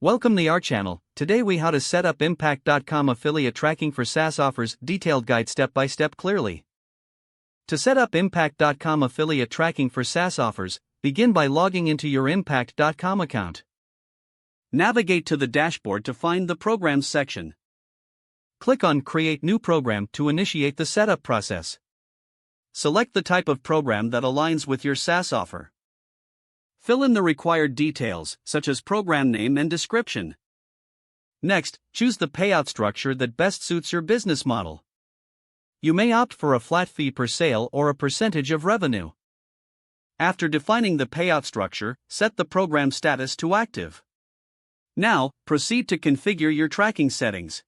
Welcome to our channel. Today we how to set up Impact.com affiliate tracking for SaaS offers, detailed guide step by step clearly. To set up Impact.com affiliate tracking for SaaS offers, begin by logging into your Impact.com account. Navigate to the dashboard to find the Programs section. Click on Create New Program to initiate the setup process. Select the type of program that aligns with your SaaS offer. Fill in the required details, such as program name and description. Next, choose the payout structure that best suits your business model. You may opt for a flat fee per sale or a percentage of revenue. After defining the payout structure, set the program status to active. Now, proceed to configure your tracking settings.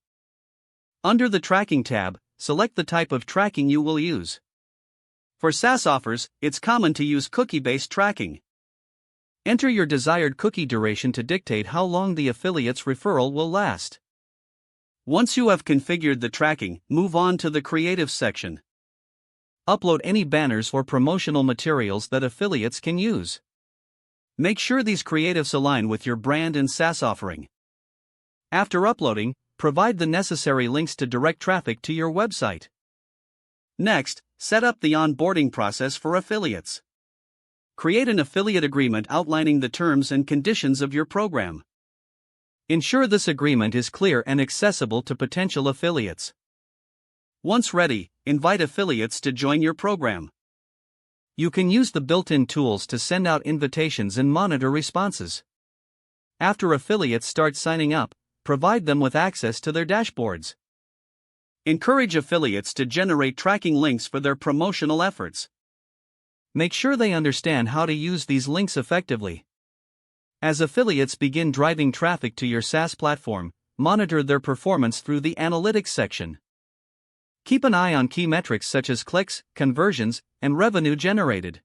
Under the Tracking tab, select the type of tracking you will use. For SaaS offers, it's common to use cookie-based tracking. Enter your desired cookie duration to dictate how long the affiliate's referral will last. Once you have configured the tracking, move on to the Creative section. Upload any banners or promotional materials that affiliates can use. Make sure these creatives align with your brand and SaaS offering. After uploading, provide the necessary links to direct traffic to your website. Next, set up the onboarding process for affiliates. Create an affiliate agreement outlining the terms and conditions of your program. Ensure this agreement is clear and accessible to potential affiliates. Once ready, invite affiliates to join your program. You can use the built-in tools to send out invitations and monitor responses. After affiliates start signing up, provide them with access to their dashboards. Encourage affiliates to generate tracking links for their promotional efforts. Make sure they understand how to use these links effectively. As affiliates begin driving traffic to your SaaS platform, monitor their performance through the Analytics section. Keep an eye on key metrics such as clicks, conversions, and revenue generated.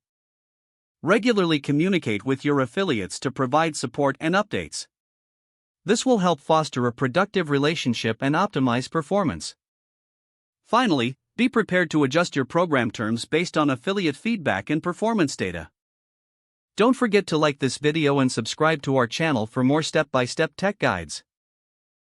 Regularly communicate with your affiliates to provide support and updates. This will help foster a productive relationship and optimize performance. Finally, be prepared to adjust your program terms based on affiliate feedback and performance data. Don't forget to like this video and subscribe to our channel for more step-by-step tech guides.